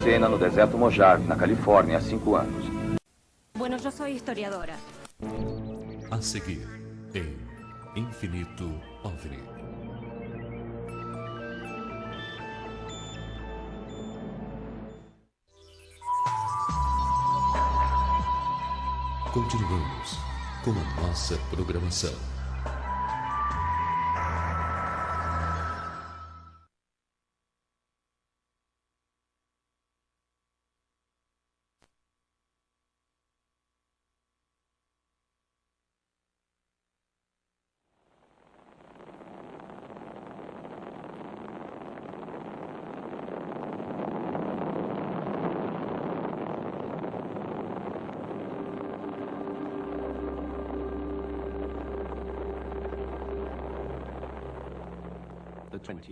cena no deserto Mojave, na Califórnia, há 5 anos. Bueno, yo soy historiadora. A seguir, em Infinito OVNI. Continuamos com a nossa programação.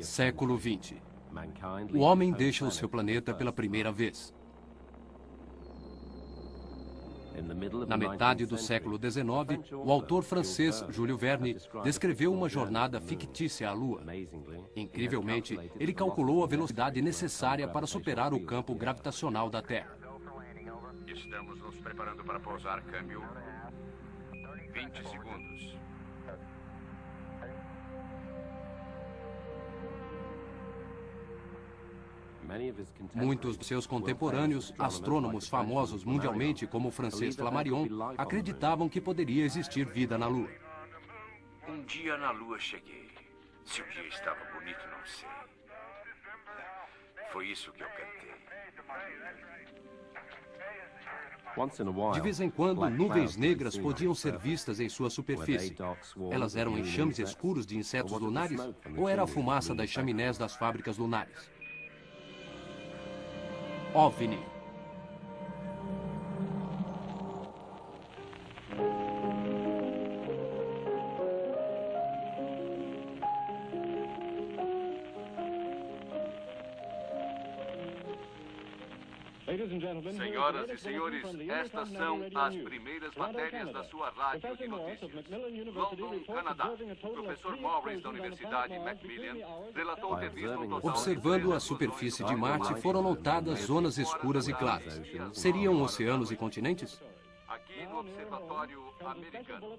Século XX. O homem deixa o seu planeta pela primeira vez. Na metade do século XIX, o autor francês Jules Verne descreveu uma jornada fictícia à Lua. Incrivelmente, ele calculou a velocidade necessária para superar o campo gravitacional da Terra. Estamos nos preparando para pousar, câmbio. 20 segundos. Muitos de seus contemporâneos, astrônomos famosos mundialmente como o francês Flammarion, acreditavam que poderia existir vida na Lua. Um dia na Lua cheguei. Se o dia estava bonito, não sei. Foi isso que eu cantei. De vez em quando, nuvens negras podiam ser vistas em sua superfície. Elas eram enxames escuros de insetos lunares ou era a fumaça das chaminés das fábricas lunares? OVNI. Senhoras e senhores, estas são as primeiras matérias da sua rádio de notícias. London, Canadá. Professor Morris, da Universidade Macmillan, relatou ter visto um total... Observando a superfície de Marte, foram notadas zonas escuras e claras. Seriam oceanos e continentes? Aqui no Observatório Americano.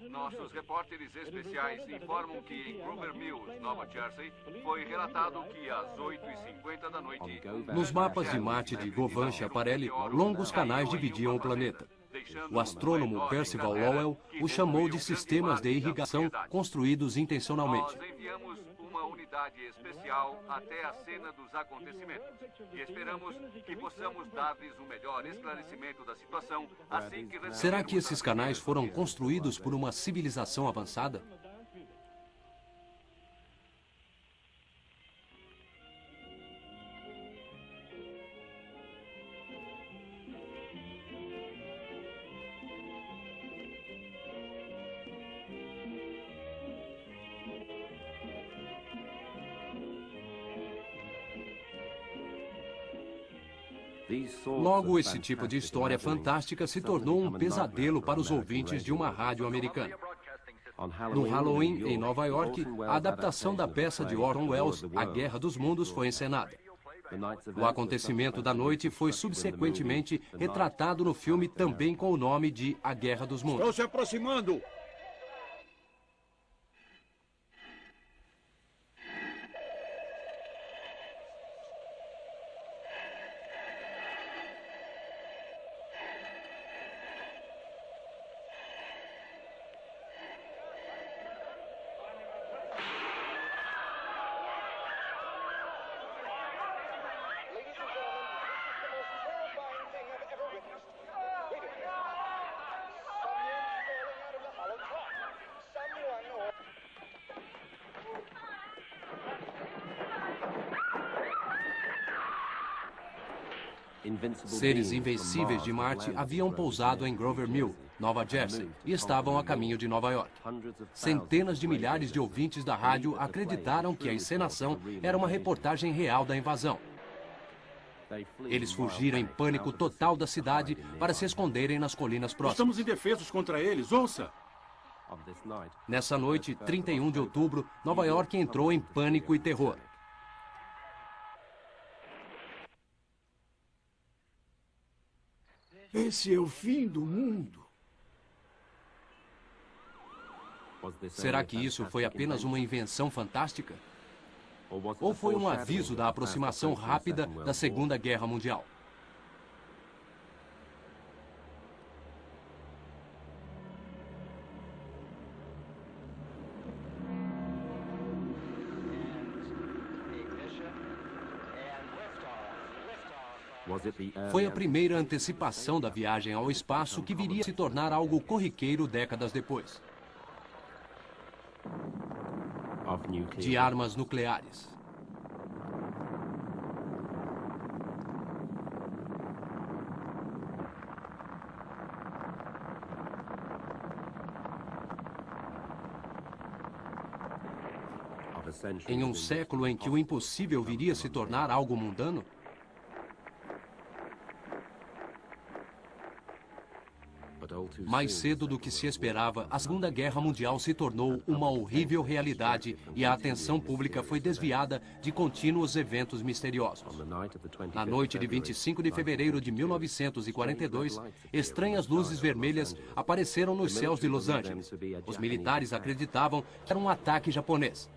Nossos repórteres especiais informam que em Grover Mills, Nova Jersey, foi relatado que às 8h50 da noite... Nos mapas de Marte de Govan Schiaparelli, longos canais dividiam o planeta. O astrônomo Percival Lowell o chamou de sistemas de irrigação construídos intencionalmente. Nós enviamos uma unidade especial até a cena dos acontecimentos e esperamos que possamos dar-lhes o melhor esclarecimento da situação assim que... Será que esses canais foram construídos por uma civilização avançada? Logo, esse tipo de história fantástica se tornou um pesadelo para os ouvintes de uma rádio americana. No Halloween, em Nova York, a adaptação da peça de Orson Welles, A Guerra dos Mundos, foi encenada. O acontecimento da noite foi subsequentemente retratado no filme também com o nome de A Guerra dos Mundos. Estão se aproximando! Seres invencíveis de Marte haviam pousado em Grover Mill, Nova Jersey, e estavam a caminho de Nova York. Centenas de milhares de ouvintes da rádio acreditaram que a encenação era uma reportagem real da invasão. Eles fugiram em pânico total da cidade para se esconderem nas colinas próximas. Estamos indefesos contra eles, ouça! Nessa noite, 31 de outubro, Nova York entrou em pânico e terror. Esse é o fim do mundo. Será que isso foi apenas uma invenção fantástica? Ou foi um aviso da aproximação rápida da Segunda Guerra Mundial? Foi a primeira antecipação da viagem ao espaço que viria a se tornar algo corriqueiro décadas depois. De armas nucleares. Em um século em que o impossível viria a se tornar algo mundano? Mais cedo do que se esperava, a Segunda Guerra Mundial se tornou uma horrível realidade e a atenção pública foi desviada de contínuos eventos misteriosos. Na noite de 25 de fevereiro de 1942, estranhas luzes vermelhas apareceram nos céus de Los Angeles. Os militares acreditavam que era um ataque japonês.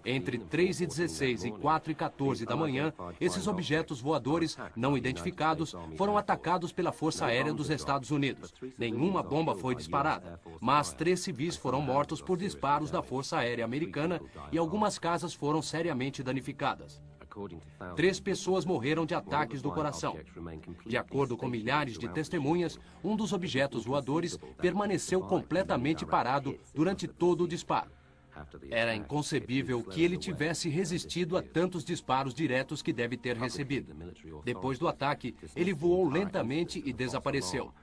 Entre 3h16 e 4h14 da manhã, esses objetos voadores não identificados foram atacados pela Força Aérea dos Estados Unidos. Nenhuma bomba foi disparada, mas 3 civis foram mortos por disparos da Força Aérea Americana e algumas casas foram seriamente danificadas. 3 pessoas morreram de ataques do coração. De acordo com milhares de testemunhas, um dos objetos voadores permaneceu completamente parado durante todo o disparo. Era inconcebível que ele tivesse resistido a tantos disparos diretos que deve ter recebido. Depois do ataque, ele voou lentamente e desapareceu.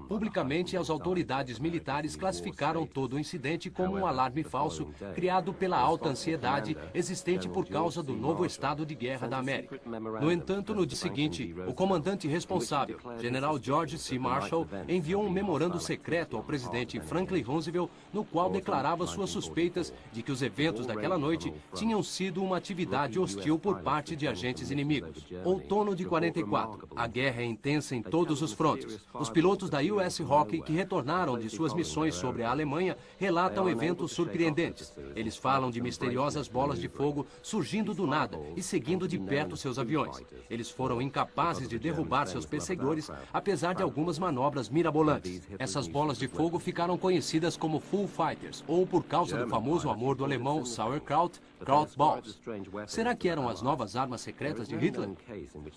Publicamente, as autoridades militares classificaram todo o incidente como um alarme falso criado pela alta ansiedade existente por causa do novo estado de guerra da América. No entanto, no dia seguinte, o comandante responsável, General George C. Marshall, enviou um memorando secreto ao presidente Franklin Roosevelt, no qual declarava suas suspeitas de que os eventos daquela noite tinham sido uma atividade hostil por parte de agentes inimigos. Outono de 44. A guerra é intensa em todos os frontes. Os pilotos da US Hockey que retornaram de suas missões sobre a Alemanha relatam eventos surpreendentes. Eles falam de misteriosas bolas de fogo surgindo do nada e seguindo de perto seus aviões. Eles foram incapazes de derrubar seus perseguidores, apesar de algumas manobras mirabolantes. Essas bolas de fogo ficaram conhecidas como Foo Fighters, ou por causa do famoso amor do alemão Sauerkraut, Krautballs. Será que eram as novas armas secretas de Hitler?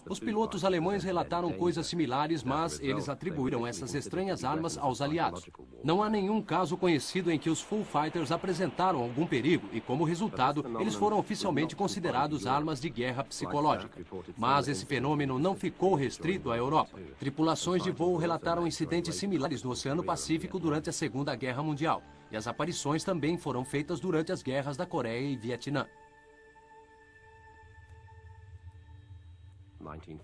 Os pilotos alemães relataram coisas similares, mas eles atribuíram essas estranhas armas aos aliados. Não há nenhum caso conhecido em que os Foo Fighters apresentaram algum perigo e, como resultado, eles foram oficialmente considerados armas de guerra psicológica. Mas esse fenômeno não ficou restrito à Europa. Tripulações de voo relataram incidentes similares no Oceano Pacífico durante a Segunda Guerra Mundial. E as aparições também foram feitas durante as guerras da Coreia e Vietnã.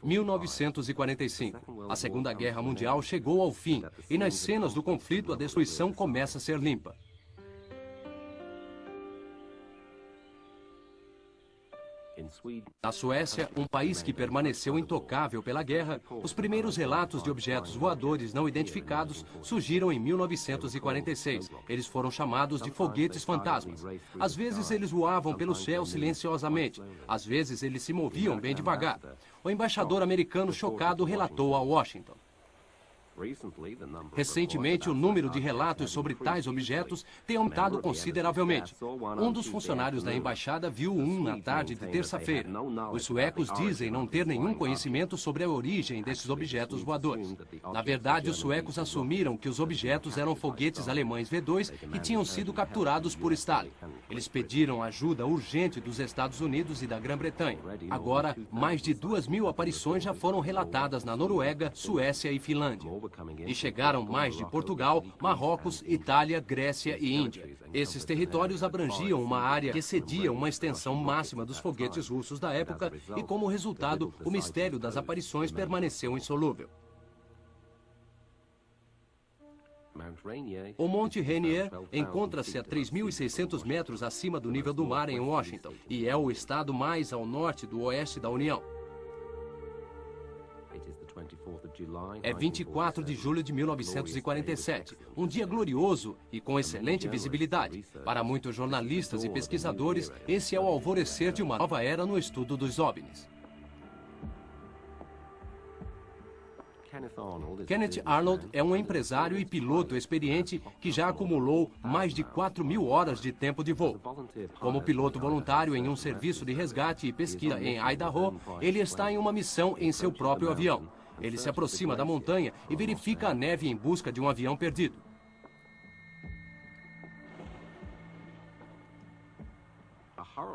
1945. A Segunda Guerra Mundial chegou ao fim e nas cenas do conflito a destruição começa a ser limpa. Na Suécia, um país que permaneceu intocável pela guerra, os primeiros relatos de objetos voadores não identificados surgiram em 1946. Eles foram chamados de foguetes fantasmas. Às vezes eles voavam pelo céu silenciosamente, às vezes eles se moviam bem devagar. O embaixador americano chocado relatou a Washington. Recentemente, o número de relatos sobre tais objetos tem aumentado consideravelmente. Um dos funcionários da embaixada viu um na tarde de terça-feira. Os suecos dizem não ter nenhum conhecimento sobre a origem desses objetos voadores. Na verdade, os suecos assumiram que os objetos eram foguetes alemães V-2 que tinham sido capturados por Stalin. Eles pediram ajuda urgente dos Estados Unidos e da Grã-Bretanha. Agora, mais de 2.000 aparições já foram relatadas na Noruega, Suécia e Finlândia. E chegaram mais de Portugal, Marrocos, Itália, Grécia e Índia. Esses territórios abrangiam uma área que excedia uma extensão máxima dos foguetes russos da época e, como resultado, o mistério das aparições permaneceu insolúvel. O Monte Rainier encontra-se a 3.600 metros acima do nível do mar em Washington e é o estado mais ao norte do oeste da União. É 24 de julho de 1947, um dia glorioso e com excelente visibilidade. Para muitos jornalistas e pesquisadores, esse é o alvorecer de uma nova era no estudo dos OVNIs. Kenneth Arnold é um empresário e piloto experiente que já acumulou mais de 4.000 horas de tempo de voo. Como piloto voluntário em um serviço de resgate e pesquisa em Idaho, ele está em uma missão em seu próprio avião. Ele se aproxima da montanha e verifica a neve em busca de um avião perdido.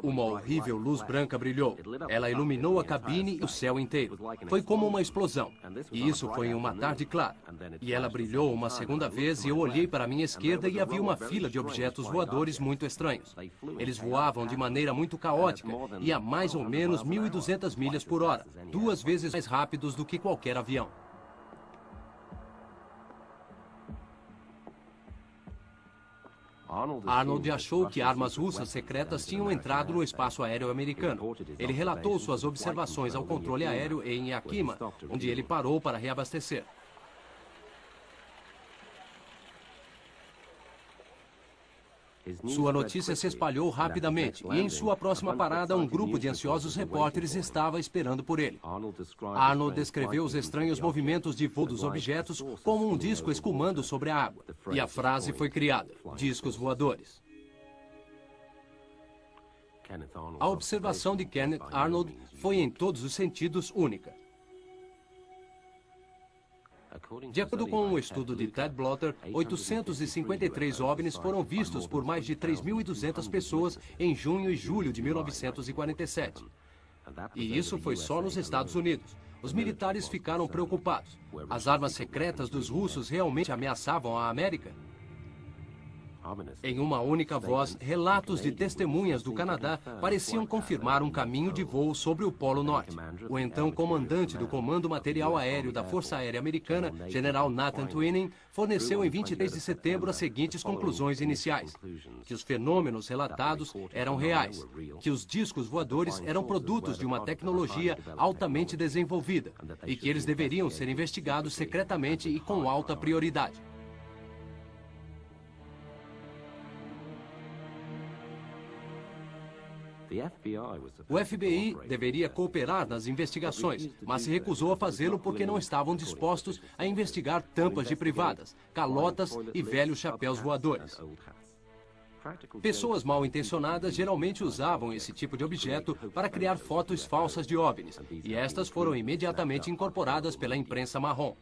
Uma horrível luz branca brilhou. Ela iluminou a cabine e o céu inteiro. Foi como uma explosão. E isso foi em uma tarde clara. E ela brilhou uma segunda vez e eu olhei para a minha esquerda e havia uma fila de objetos voadores muito estranhos. Eles voavam de maneira muito caótica e a mais ou menos 1.200 milhas por hora, 2 vezes mais rápidos do que qualquer avião. Arnold achou que armas russas secretas tinham entrado no espaço aéreo americano. Ele relatou suas observações ao controle aéreo em Yakima, onde ele parou para reabastecer. Sua notícia se espalhou rapidamente e em sua próxima parada um grupo de ansiosos repórteres estava esperando por ele. Arnold descreveu os estranhos movimentos de voo dos objetos como um disco escumando sobre a água. E a frase foi criada: discos voadores. A observação de Kenneth Arnold foi em todos os sentidos única. De acordo com um estudo de Ted Blotter, 853 OVNIs foram vistos por mais de 3.200 pessoas em junho e julho de 1947. E isso foi só nos Estados Unidos. Os militares ficaram preocupados. As armas secretas dos russos realmente ameaçavam a América? Em uma única voz, relatos de testemunhas do Canadá pareciam confirmar um caminho de voo sobre o Polo Norte. O então comandante do Comando Material Aéreo da Força Aérea Americana, General Nathan Twining, forneceu em 23 de setembro as seguintes conclusões iniciais: que os fenômenos relatados eram reais, que os discos voadores eram produtos de uma tecnologia altamente desenvolvida e que eles deveriam ser investigados secretamente e com alta prioridade. O FBI deveria cooperar nas investigações, mas se recusou a fazê-lo porque não estavam dispostos a investigar tampas de privadas, calotas e velhos chapéus voadores. Pessoas mal intencionadas geralmente usavam esse tipo de objeto para criar fotos falsas de OVNIs, e estas foram imediatamente incorporadas pela imprensa marrom.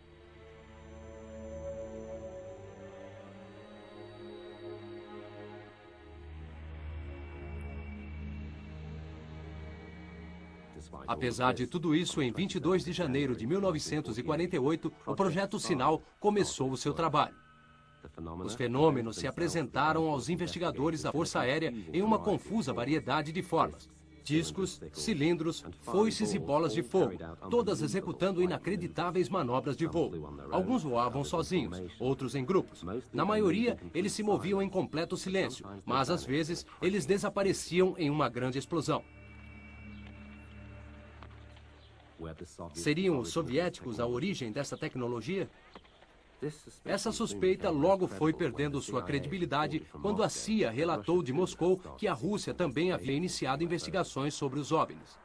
Apesar de tudo isso, em 22 de janeiro de 1948, o Projeto Sinal começou o seu trabalho. Os fenômenos se apresentaram aos investigadores da Força Aérea em uma confusa variedade de formas: discos, cilindros, foices e bolas de fogo, todas executando inacreditáveis manobras de voo. Alguns voavam sozinhos, outros em grupos. Na maioria, eles se moviam em completo silêncio, mas às vezes eles desapareciam em uma grande explosão. Seriam os soviéticos a origem dessa tecnologia? Essa suspeita logo foi perdendo sua credibilidade quando a CIA relatou de Moscou que a Rússia também havia iniciado investigações sobre os OVNIs.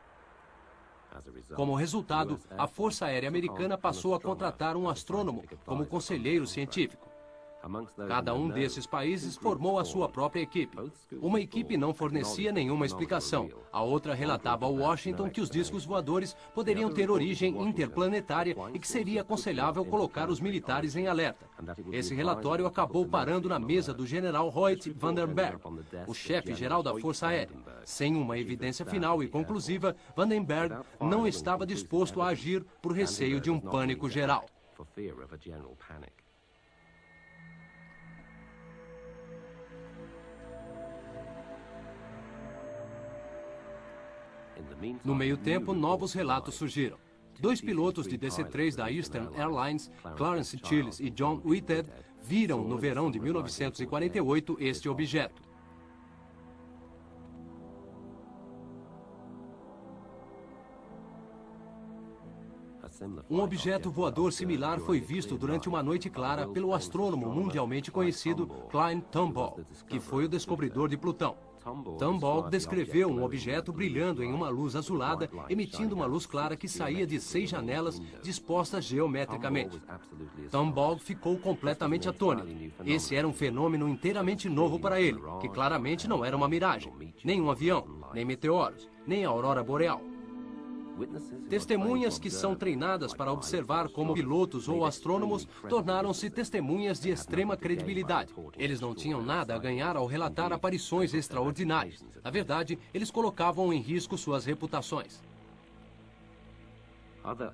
Como resultado, a Força Aérea Americana passou a contratar um astrônomo como conselheiro científico. Cada um desses países formou a sua própria equipe. Uma equipe não fornecia nenhuma explicação. A outra relatava a Washington que os discos voadores poderiam ter origem interplanetária e que seria aconselhável colocar os militares em alerta. Esse relatório acabou parando na mesa do general Hoyt Vandenberg, o chefe-geral da Força Aérea. Sem uma evidência final e conclusiva, Vandenberg não estava disposto a agir por receio de um pânico geral. No meio tempo, novos relatos surgiram. 2 pilotos de DC-3 da Eastern Airlines, Clarence Chiles e John Whitehead, viram no verão de 1948 este objeto. Um objeto voador similar foi visto durante uma noite clara pelo astrônomo mundialmente conhecido Klein Tombaugh, que foi o descobridor de Plutão. Tombaugh descreveu um objeto brilhando em uma luz azulada, emitindo uma luz clara que saía de 6 janelas dispostas geometricamente. Tombaugh ficou completamente atônito. Esse era um fenômeno inteiramente novo para ele, que claramente não era uma miragem, nem um avião, nem meteoros, nem a aurora boreal. Testemunhas que são treinadas para observar como pilotos ou astrônomos tornaram-se testemunhas de extrema credibilidade. Eles não tinham nada a ganhar ao relatar aparições extraordinárias. Na verdade, eles colocavam em risco suas reputações.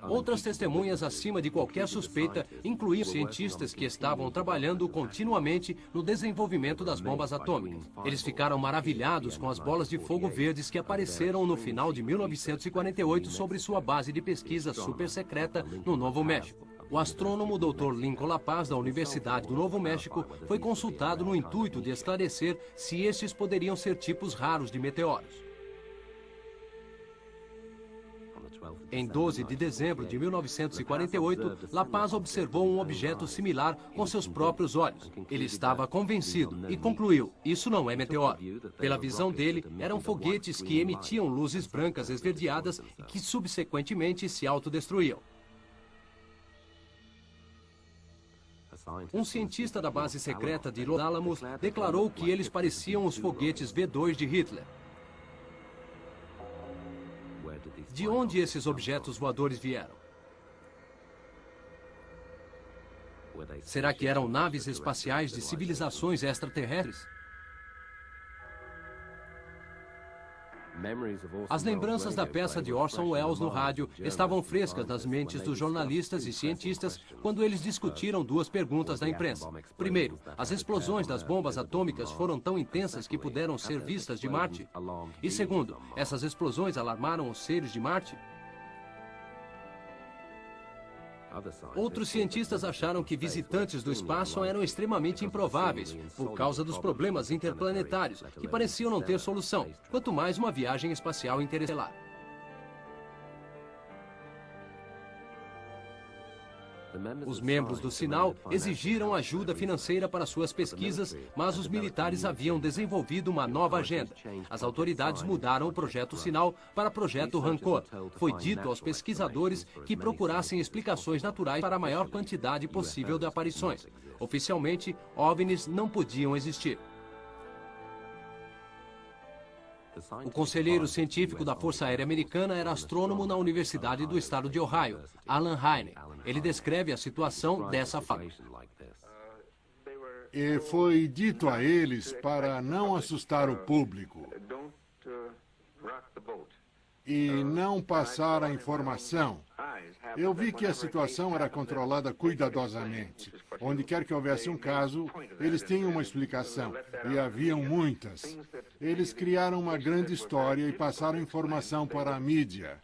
Outras testemunhas acima de qualquer suspeita incluíam cientistas que estavam trabalhando continuamente no desenvolvimento das bombas atômicas. Eles ficaram maravilhados com as bolas de fogo verdes que apareceram no final de 1948 sobre sua base de pesquisa super secreta no Novo México. O astrônomo Dr. Lincoln La Paz, da Universidade do Novo México, foi consultado no intuito de esclarecer se estes poderiam ser tipos raros de meteoros. Em 12 de dezembro de 1948, La Paz observou um objeto similar com seus próprios olhos. Ele estava convencido e concluiu: isso não é meteoro. Pela visão dele, eram foguetes que emitiam luzes brancas esverdeadas e que subsequentemente se autodestruíam. Um cientista da base secreta de Los Alamos declarou que eles pareciam os foguetes V-2 de Hitler. De onde esses objetos voadores vieram? Será que eram naves espaciais de civilizações extraterrestres? As lembranças da peça de Orson Welles no rádio estavam frescas nas mentes dos jornalistas e cientistas quando eles discutiram duas perguntas da imprensa. Primeiro, as explosões das bombas atômicas foram tão intensas que puderam ser vistas de Marte? E segundo, essas explosões alarmaram os seres de Marte? Outros cientistas acharam que visitantes do espaço eram extremamente improváveis, por causa dos problemas interplanetários, que pareciam não ter solução, quanto mais uma viagem espacial interestelar. Os membros do Sinal exigiram ajuda financeira para suas pesquisas, mas os militares haviam desenvolvido uma nova agenda. As autoridades mudaram o projeto Sinal para projeto Rancor. Foi dito aos pesquisadores que procurassem explicações naturais para a maior quantidade possível de aparições. Oficialmente, OVNIs não podiam existir. O conselheiro científico da Força Aérea Americana era astrônomo na Universidade do Estado de Ohio, Alan Heine. Ele descreve a situação dessa forma. E foi dito a eles para não assustar o público e não passar a informação. Eu vi que a situação era controlada cuidadosamente. Onde quer que houvesse um caso, eles tinham uma explicação, e haviam muitas. Eles criaram uma grande história e passaram informação para a mídia.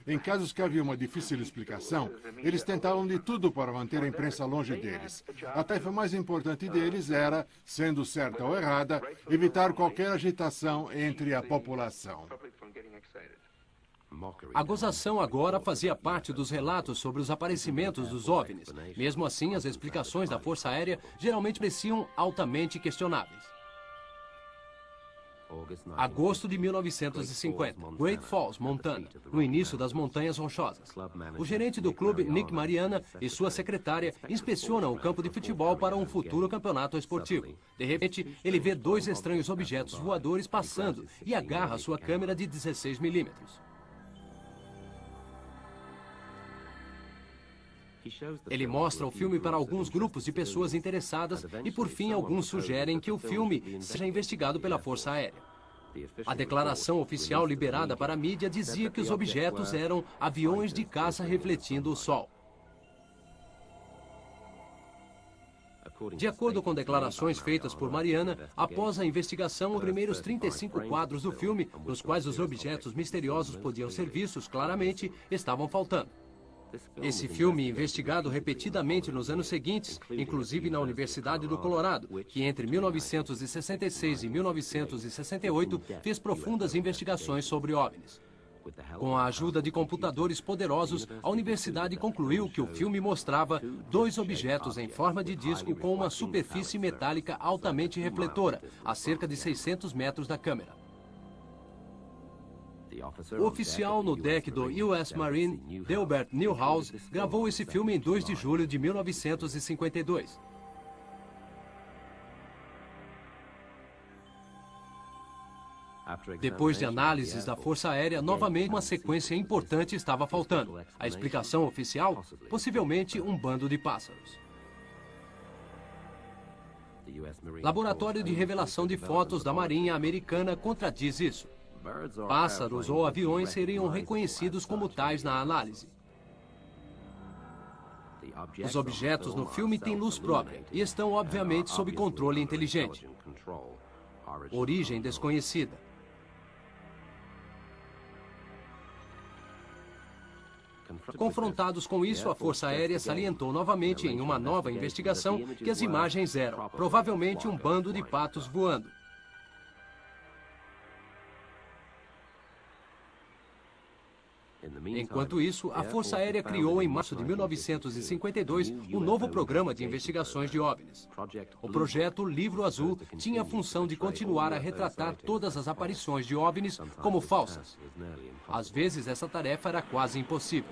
Em casos que havia uma difícil explicação, eles tentavam de tudo para manter a imprensa longe deles. A tarefa mais importante deles era, sendo certa ou errada, evitar qualquer agitação entre a população. A gozação agora fazia parte dos relatos sobre os aparecimentos dos OVNIs. Mesmo assim, as explicações da Força Aérea geralmente pareciam altamente questionáveis. Agosto de 1950, Great Falls, Montana, no início das Montanhas Rochosas. O gerente do clube, Nick Mariana, e sua secretária inspecionam o campo de futebol para um futuro campeonato esportivo. De repente, ele vê dois estranhos objetos voadores passando e agarra sua câmera de 16 milímetros. Ele mostra o filme para alguns grupos de pessoas interessadas e, por fim, alguns sugerem que o filme seja investigado pela Força Aérea. A declaração oficial liberada para a mídia dizia que os objetos eram aviões de caça refletindo o sol. De acordo com declarações feitas por Mariana, após a investigação, os primeiros 35 quadros do filme, nos quais os objetos misteriosos podiam ser vistos claramente, estavam faltando. Esse filme, investigado repetidamente nos anos seguintes, inclusive na Universidade do Colorado, que entre 1966 e 1968 fez profundas investigações sobre OVNIs. Com a ajuda de computadores poderosos, a universidade concluiu que o filme mostrava dois objetos em forma de disco com uma superfície metálica altamente refletora, a cerca de 600 metros da câmera. O oficial no deck do US Marine, Delbert Newhouse, gravou esse filme em 2 de julho de 1952. Depois de análises da Força Aérea, novamente uma sequência importante estava faltando. A explicação oficial? Possivelmente um bando de pássaros. Laboratório de Revelação de Fotos da Marinha Americana contradiz isso. Pássaros ou aviões seriam reconhecidos como tais na análise. Os objetos no filme têm luz própria e estão, obviamente, sob controle inteligente. Origem desconhecida. Confrontados com isso, a Força Aérea salientou novamente em uma nova investigação que as imagens eram, provavelmente, um bando de patos voando. Enquanto isso, a Força Aérea criou em março de 1952 um novo programa de investigações de OVNIs. O projeto Livro Azul tinha a função de continuar a retratar todas as aparições de OVNIs como falsas. Às vezes, essa tarefa era quase impossível.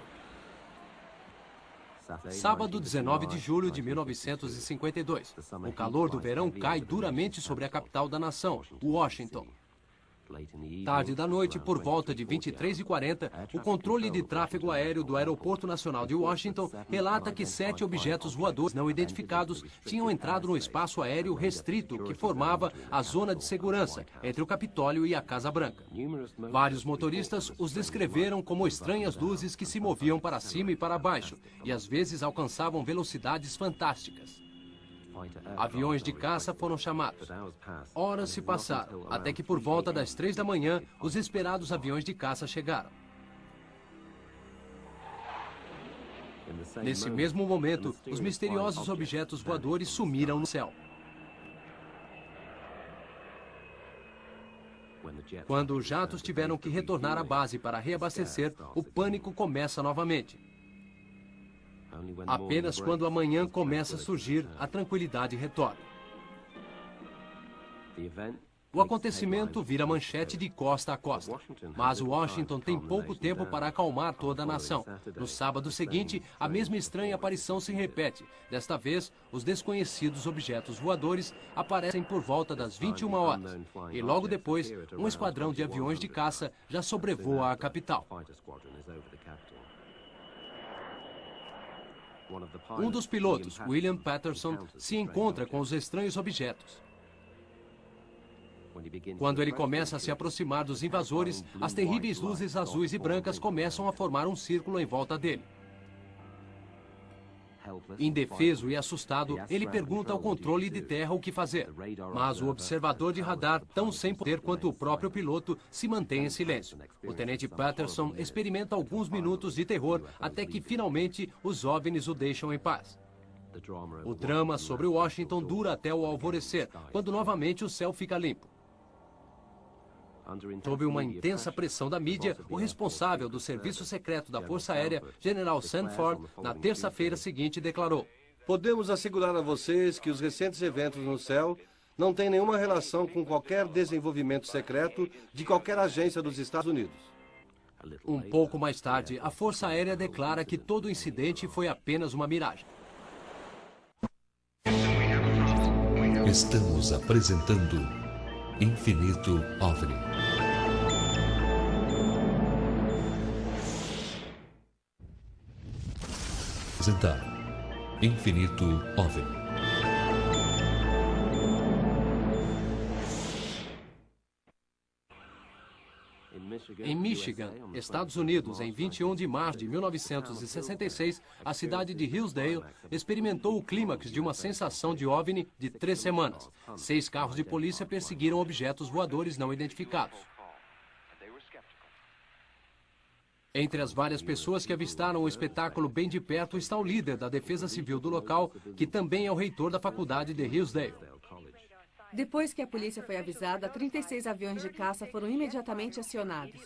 Sábado, 19 de julho de 1952. O calor do verão cai duramente sobre a capital da nação, Washington. Tarde da noite, por volta de 23h40, o controle de tráfego aéreo do Aeroporto Nacional de Washington relata que 7 objetos voadores não identificados tinham entrado no espaço aéreo restrito que formava a zona de segurança entre o Capitólio e a Casa Branca. Vários motoristas os descreveram como estranhas luzes que se moviam para cima e para baixo e às vezes alcançavam velocidades fantásticas. Aviões de caça foram chamados. Horas se passaram, até que por volta das 3 da manhã, os esperados aviões de caça chegaram. Nesse mesmo momento, os misteriosos objetos voadores sumiram no céu. Quando os jatos tiveram que retornar à base para reabastecer, o pânico começa novamente. Apenas quando a manhã começa a surgir, a tranquilidade retorna. O acontecimento vira manchete de costa a costa. Mas Washington tem pouco tempo para acalmar toda a nação. No sábado seguinte, a mesma estranha aparição se repete. Desta vez, os desconhecidos objetos voadores aparecem por volta das 21 horas. E logo depois, um esquadrão de aviões de caça já sobrevoa a capital. Um dos pilotos, William Patterson, se encontra com os estranhos objetos. Quando ele começa a se aproximar dos invasores, as terríveis luzes azuis e brancas começam a formar um círculo em volta dele. Indefeso e assustado, ele pergunta ao controle de terra o que fazer. Mas o observador de radar, tão sem poder quanto o próprio piloto, se mantém em silêncio. O tenente Patterson experimenta alguns minutos de terror até que, finalmente, os OVNIs o deixam em paz. O drama sobre Washington dura até o alvorecer, quando novamente o céu fica limpo. Sob uma intensa pressão da mídia, o responsável do Serviço Secreto da Força Aérea, General Sanford, na terça-feira seguinte declarou: "Podemos assegurar a vocês que os recentes eventos no céu não têm nenhuma relação com qualquer desenvolvimento secreto de qualquer agência dos Estados Unidos." Um pouco mais tarde, a Força Aérea declara que todo o incidente foi apenas uma miragem. Estamos apresentando Infinito OVNI. Apresentar Infinito OVNI. Em Michigan, Estados Unidos, em 21 de março de 1966, a cidade de Hillsdale experimentou o clímax de uma sensação de OVNI de 3 semanas. 6 carros de polícia perseguiram objetos voadores não identificados. Entre as várias pessoas que avistaram o espetáculo bem de perto está o líder da Defesa Civil do local, que também é o reitor da faculdade de Hillsdale. Depois que a polícia foi avisada, 36 aviões de caça foram imediatamente acionados.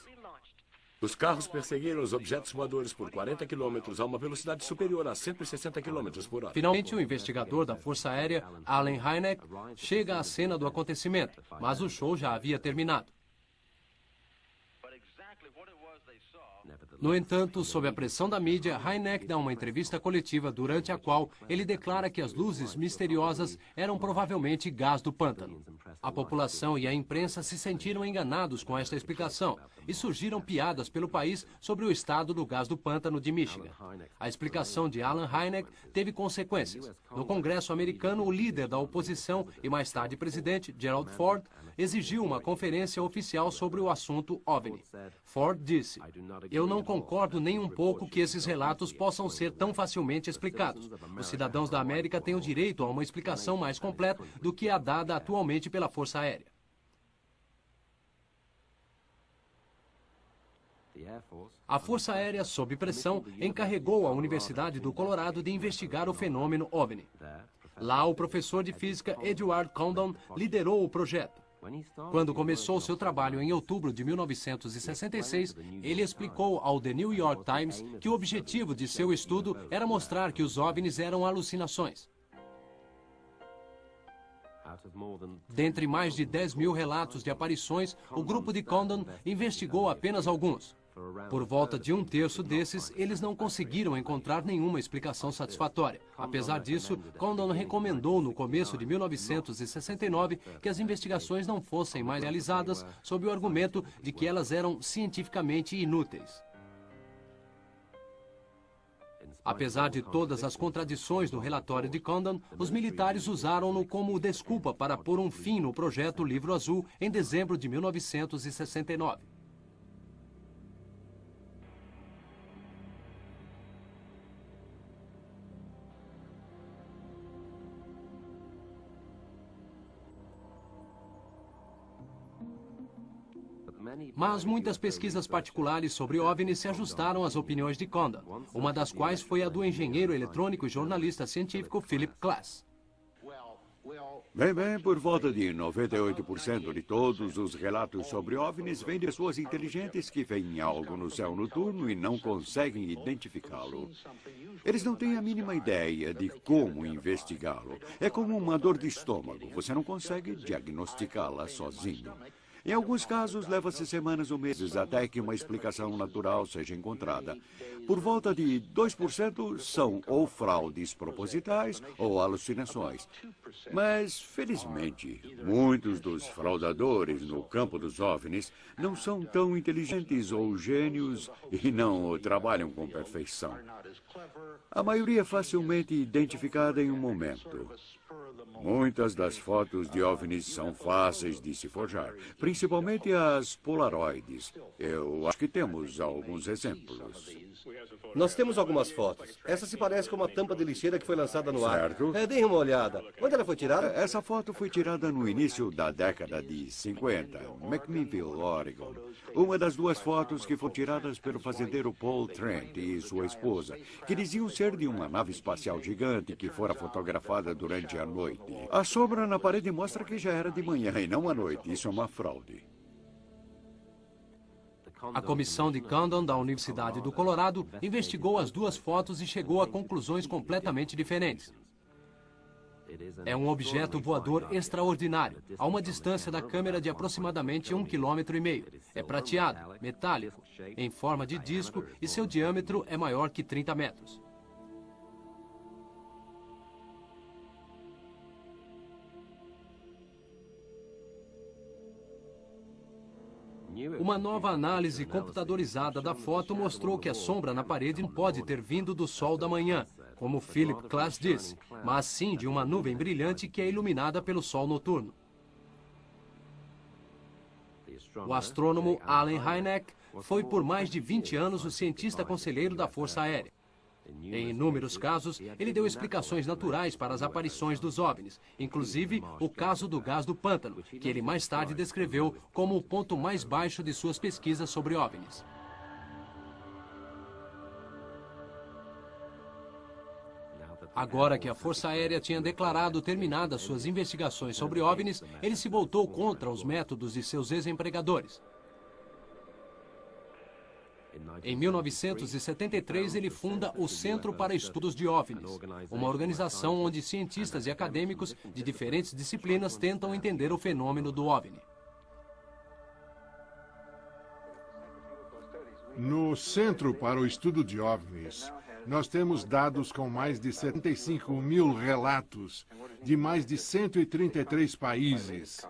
Os carros perseguiram os objetos voadores por 40 quilômetros a uma velocidade superior a 160 quilômetros por hora. Finalmente, o investigador da Força Aérea, Allen Hynek, chega à cena do acontecimento, mas o show já havia terminado. No entanto, sob a pressão da mídia, Hynek dá uma entrevista coletiva durante a qual ele declara que as luzes misteriosas eram provavelmente gás do pântano. A população e a imprensa se sentiram enganados com esta explicação e surgiram piadas pelo país sobre o estado do gás do pântano de Michigan. A explicação de Allen Hynek teve consequências. No Congresso americano, o líder da oposição e mais tarde presidente, Gerald Ford, exigiu uma conferência oficial sobre o assunto OVNI. Ford disse: "Eu não concordo nem um pouco que esses relatos possam ser tão facilmente explicados. Os cidadãos da América têm o direito a uma explicação mais completa do que a dada atualmente pela Força Aérea." A Força Aérea, sob pressão, encarregou a Universidade do Colorado de investigar o fenômeno OVNI. Lá, o professor de física Edward Condon liderou o projeto. Quando começou seu trabalho em outubro de 1966, ele explicou ao The New York Times que o objetivo de seu estudo era mostrar que os OVNIs eram alucinações. Dentre mais de 10 mil relatos de aparições, o grupo de Condon investigou apenas alguns. Por volta de um terço desses, eles não conseguiram encontrar nenhuma explicação satisfatória. Apesar disso, Condon recomendou no começo de 1969 que as investigações não fossem mais realizadas sob o argumento de que elas eram cientificamente inúteis. Apesar de todas as contradições do relatório de Condon, os militares usaram-no como desculpa para pôr um fim no projeto Livro Azul em dezembro de 1969. Mas muitas pesquisas particulares sobre OVNIs se ajustaram às opiniões de Condon, uma das quais foi a do engenheiro eletrônico e jornalista científico Philip Klass. Bem, por volta de 98% de todos os relatos sobre OVNIs vêm de pessoas inteligentes que veem algo no céu noturno e não conseguem identificá-lo. Eles não têm a mínima ideia de como investigá-lo. É como uma dor de estômago, você não consegue diagnosticá-la sozinho. Em alguns casos, leva-se semanas ou meses até que uma explicação natural seja encontrada. Por volta de 2% são ou fraudes propositais ou alucinações. Mas, felizmente, muitos dos fraudadores no campo dos OVNIs não são tão inteligentes ou gênios e não trabalham com perfeição. A maioria é facilmente identificada em um momento. Muitas das fotos de OVNIs são fáceis de se forjar, principalmente as polaroides. Eu acho que temos alguns exemplos. Nós temos algumas fotos. Essa se parece com uma tampa de lixeira que foi lançada no ar. Certo. Deem uma olhada. Onde ela foi tirada? Essa foto foi tirada no início da década de 50, McMinnville, Oregon. Uma das duas fotos que foram tiradas pelo fazendeiro Paul Trent e sua esposa, que diziam ser de uma nave espacial gigante que fora fotografada durante a noite. A sombra na parede mostra que já era de manhã e não à noite. Isso é uma fraude. A comissão de Condon da Universidade do Colorado investigou as duas fotos e chegou a conclusões completamente diferentes. É um objeto voador extraordinário, a uma distância da câmera de aproximadamente 1,5 km. É prateado, metálico, em forma de disco e seu diâmetro é maior que 30 metros. Uma nova análise computadorizada da foto mostrou que a sombra na parede não pode ter vindo do sol da manhã, como Philip Klass disse, mas sim de uma nuvem brilhante que é iluminada pelo sol noturno. O astrônomo Allen Hynek foi por mais de 20 anos o cientista conselheiro da Força Aérea. Em inúmeros casos, ele deu explicações naturais para as aparições dos OVNIs, inclusive o caso do gás do pântano, que ele mais tarde descreveu como o ponto mais baixo de suas pesquisas sobre OVNIs. Agora que a Força Aérea tinha declarado terminadas suas investigações sobre OVNIs, ele se voltou contra os métodos de seus ex-empregadores. Em 1973, ele funda o Centro para Estudos de OVNIs, uma organização onde cientistas e acadêmicos de diferentes disciplinas tentam entender o fenômeno do OVNI. No Centro para o Estudo de OVNIs, nós temos dados com mais de 75 mil relatos de mais de 133 países.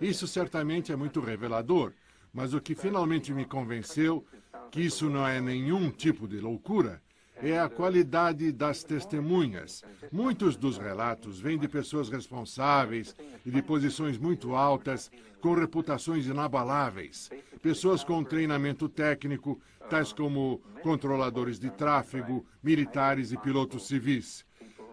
Isso certamente é muito revelador, mas o que finalmente me convenceu que isso não é nenhum tipo de loucura é a qualidade das testemunhas. Muitos dos relatos vêm de pessoas responsáveis e de posições muito altas, com reputações inabaláveis. Pessoas com treinamento técnico, tais como controladores de tráfego, militares e pilotos civis.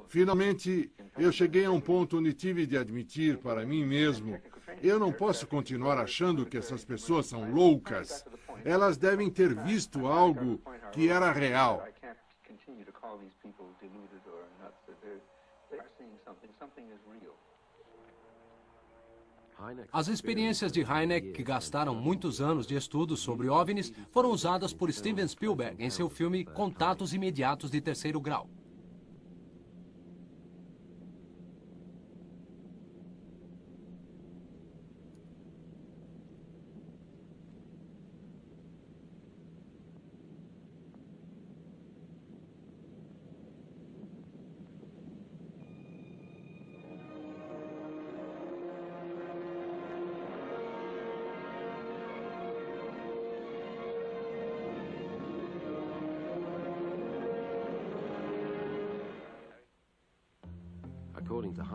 Finalmente, eu cheguei a um ponto onde tive de admitir para mim mesmo: eu não posso continuar achando que essas pessoas são loucas. Elas devem ter visto algo que era real. As experiências de Hynek, que gastaram muitos anos de estudos sobre OVNIs, foram usadas por Steven Spielberg em seu filme Contatos Imediatos de Terceiro Grau.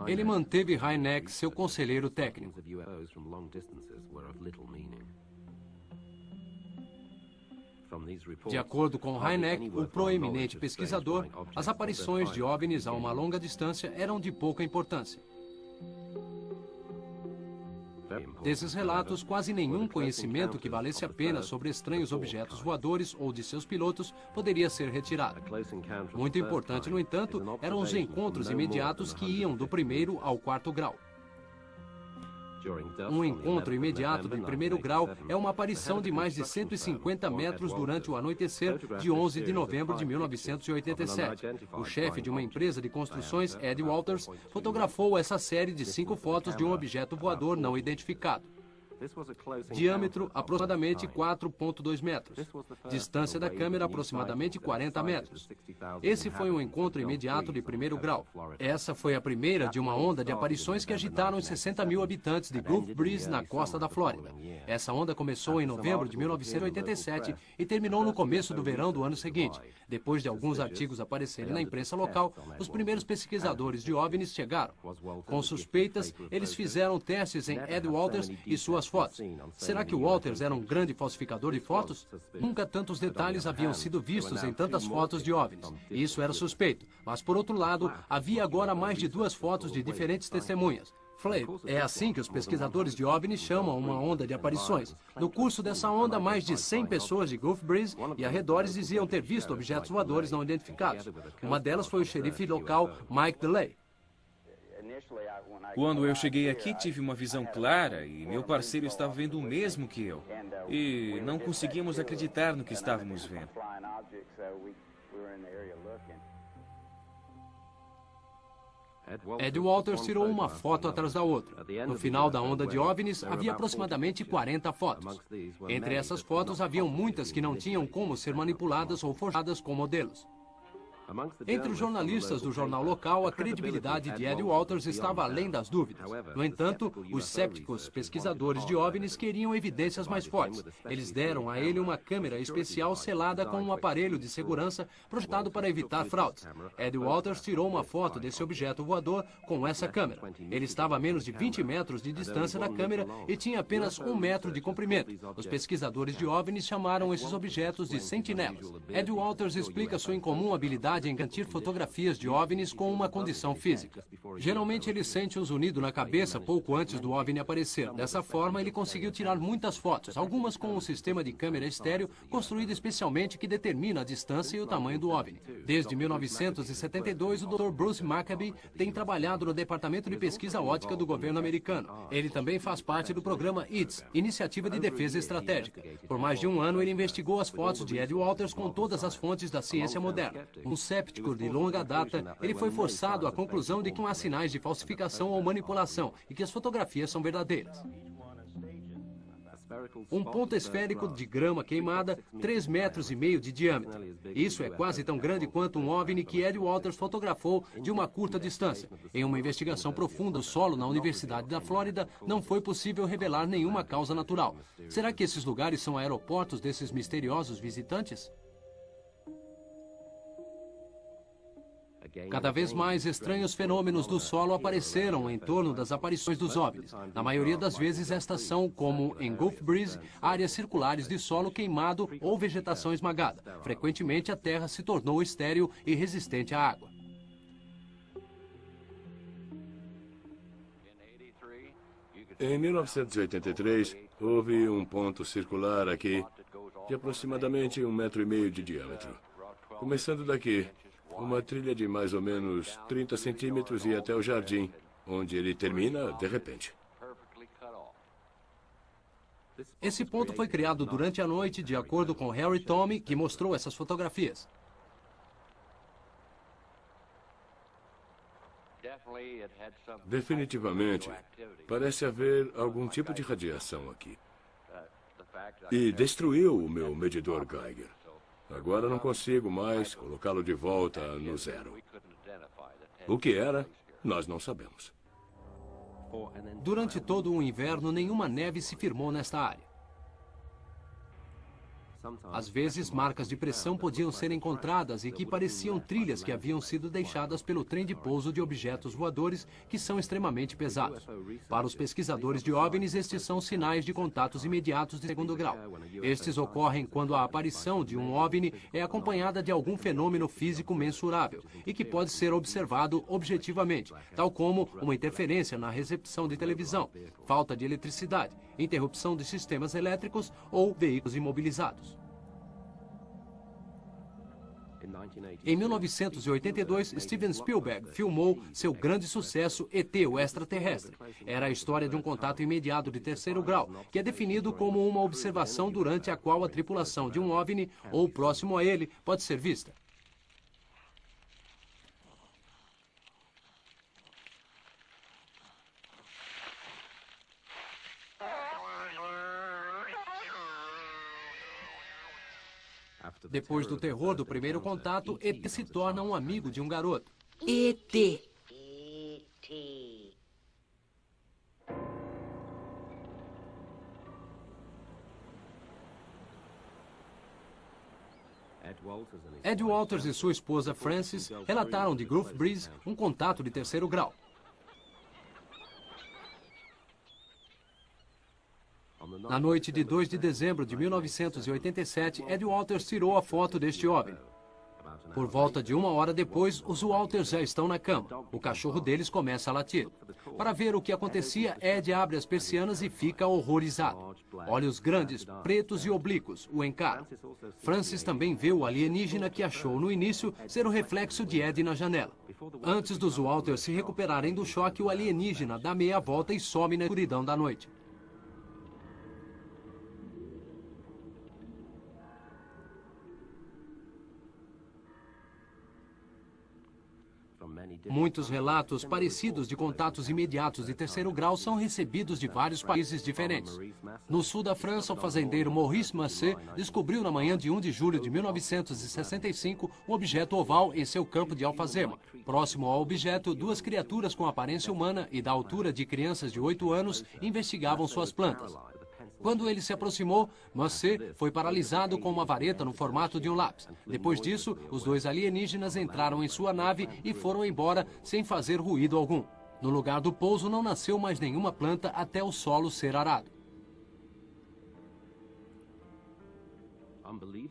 Ele manteve Hynek seu conselheiro técnico. De acordo com Hynek, o proeminente pesquisador, as aparições de OVNIs a uma longa distância eram de pouca importância. Desses relatos, quase nenhum conhecimento que valesse a pena sobre estranhos objetos voadores ou de seus pilotos poderia ser retirado. Muito importante, no entanto, eram os encontros imediatos que iam do primeiro ao quarto grau. Um encontro imediato de primeiro grau é uma aparição de mais de 150 metros durante o anoitecer de 11 de novembro de 1987. O chefe de uma empresa de construções, Ed Walters, fotografou essa série de 5 fotos de um objeto voador não identificado. Diâmetro aproximadamente 4,2 metros. Distância da câmera aproximadamente 40 metros. Esse foi um encontro imediato de primeiro grau. Essa foi a primeira de uma onda de aparições que agitaram os 60 mil habitantes de Gulf Breeze, na costa da Flórida. Essa onda começou em novembro de 1987 e terminou no começo do verão do ano seguinte. Depois de alguns artigos aparecerem na imprensa local, os primeiros pesquisadores de OVNIs chegaram. Com suspeitas, eles fizeram testes em Ed Walters e suas fotos. Será que o Walters era um grande falsificador de fotos? Nunca tantos detalhes haviam sido vistos em tantas fotos de OVNIs. Isso era suspeito, mas por outro lado, havia agora mais de 2 fotos de diferentes testemunhas. Flave, é assim que os pesquisadores de OVNIs chamam uma onda de aparições. No curso dessa onda, mais de 100 pessoas de Gulf Breeze e arredores diziam ter visto objetos voadores não identificados. Uma delas foi o xerife local Mike DeLay. Quando eu cheguei aqui, tive uma visão clara e meu parceiro estava vendo o mesmo que eu. E não conseguimos acreditar no que estávamos vendo. Ed Walters tirou uma foto atrás da outra. No final da onda de OVNIs, havia aproximadamente 40 fotos. Entre essas fotos, haviam muitas que não tinham como ser manipuladas ou forjadas com modelos. Entre os jornalistas do jornal local, a credibilidade de Ed Walters estava além das dúvidas. No entanto, os céticos pesquisadores de OVNIs queriam evidências mais fortes. Eles deram a ele uma câmera especial selada com um aparelho de segurança projetado para evitar fraudes. Ed Walters tirou uma foto desse objeto voador com essa câmera. Ele estava a menos de 20 metros de distância da câmera e tinha apenas 1 metro de comprimento. Os pesquisadores de OVNIs chamaram esses objetos de sentinelas. Ed Walters explica sua incomum habilidade dificuldade em garantir fotografias de OVNIs com uma condição física. Geralmente ele sente-os unido na cabeça pouco antes do OVNI aparecer. Dessa forma, ele conseguiu tirar muitas fotos, algumas com um sistema de câmera estéreo construído especialmente que determina a distância e o tamanho do OVNI. Desde 1972, o Dr. Bruce Maccabee tem trabalhado no Departamento de Pesquisa Óptica do governo americano. Ele também faz parte do programa IDS, Iniciativa de Defesa Estratégica. Por mais de um ano, ele investigou as fotos de Ed Walters com todas as fontes da ciência moderna. Um céptico de longa data, ele foi forçado à conclusão de que não há sinais de falsificação ou manipulação e que as fotografias são verdadeiras. Um ponto esférico de grama queimada, 3,5 metros de diâmetro. Isso é quase tão grande quanto um OVNI que Ed Walters fotografou de uma curta distância. Em uma investigação profunda do solo na Universidade da Flórida, não foi possível revelar nenhuma causa natural. Será que esses lugares são aeroportos desses misteriosos visitantes? Cada vez mais estranhos fenômenos do solo apareceram em torno das aparições dos OVNIs. Na maioria das vezes, estas são, como em Gulf Breeze, áreas circulares de solo queimado ou vegetação esmagada. Frequentemente, a terra se tornou estéril e resistente à água. Em 1983, houve um ponto circular aqui de aproximadamente 1,5 metros de diâmetro. Começando daqui, uma trilha de mais ou menos 30 centímetros e até o jardim, onde ele termina de repente. Esse ponto foi criado durante a noite, de acordo com Harry Tommy, que mostrou essas fotografias. Definitivamente, parece haver algum tipo de radiação aqui. E destruiu o meu medidor Geiger. Agora não consigo mais colocá-lo de volta no zero. O que era, nós não sabemos. Durante todo o inverno, nenhuma neve se firmou nesta área. Às vezes, marcas de pressão podiam ser encontradas e que pareciam trilhas que haviam sido deixadas pelo trem de pouso de objetos voadores que são extremamente pesados. Para os pesquisadores de OVNIs, estes são sinais de contatos imediatos de segundo grau. Estes ocorrem quando a aparição de um OVNI é acompanhada de algum fenômeno físico mensurável e que pode ser observado objetivamente, tal como uma interferência na recepção de televisão, falta de eletricidade, interrupção de sistemas elétricos ou veículos imobilizados. Em 1982, Steven Spielberg filmou seu grande sucesso ET, o Extraterrestre. Era a história de um contato imediato de terceiro grau, que é definido como uma observação durante a qual a tripulação de um OVNI ou próximo a ele pode ser vista. Depois do terror do primeiro contato, ET se torna um amigo de um garoto. ET. Ed Walters e sua esposa Frances relataram de Gulf Breeze um contato de terceiro grau. Na noite de 2 de dezembro de 1987, Ed Walters tirou a foto deste OVNI. Por volta de 1 hora depois, os Walters já estão na cama. O cachorro deles começa a latir. Para ver o que acontecia, Ed abre as persianas e fica horrorizado. Olhos grandes, pretos e oblíquos o encaram. Francis também vê o alienígena que achou no início ser o reflexo de Ed na janela. Antes dos Walters se recuperarem do choque, o alienígena dá meia volta e some na escuridão da noite. Muitos relatos parecidos de contatos imediatos de terceiro grau são recebidos de vários países diferentes. No sul da França, o fazendeiro Maurice Massé descobriu na manhã de 1 de julho de 1965 um objeto oval em seu campo de alfazema. Próximo ao objeto, duas criaturas com aparência humana e da altura de crianças de 8 anos investigavam suas plantas. Quando ele se aproximou, Massé foi paralisado com uma vareta no formato de um lápis. Depois disso, os dois alienígenas entraram em sua nave e foram embora sem fazer ruído algum. No lugar do pouso não nasceu mais nenhuma planta até o solo ser arado.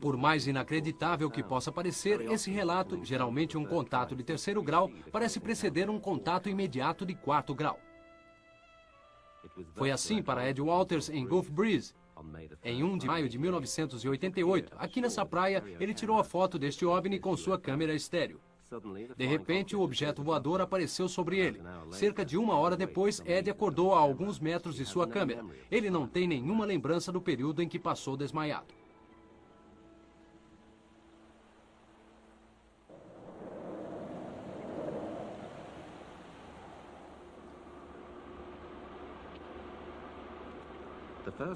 Por mais inacreditável que possa parecer, esse relato, geralmente um contato de 3º grau, parece preceder um contato imediato de 4º grau. Foi assim para Ed Walters em Gulf Breeze. Em 1 de maio de 1988, aqui nessa praia, ele tirou a foto deste OVNI com sua câmera estéreo. De repente, o objeto voador apareceu sobre ele. Cerca de 1 hora depois, Ed acordou a alguns metros de sua câmera. Ele não tem nenhuma lembrança do período em que passou desmaiado.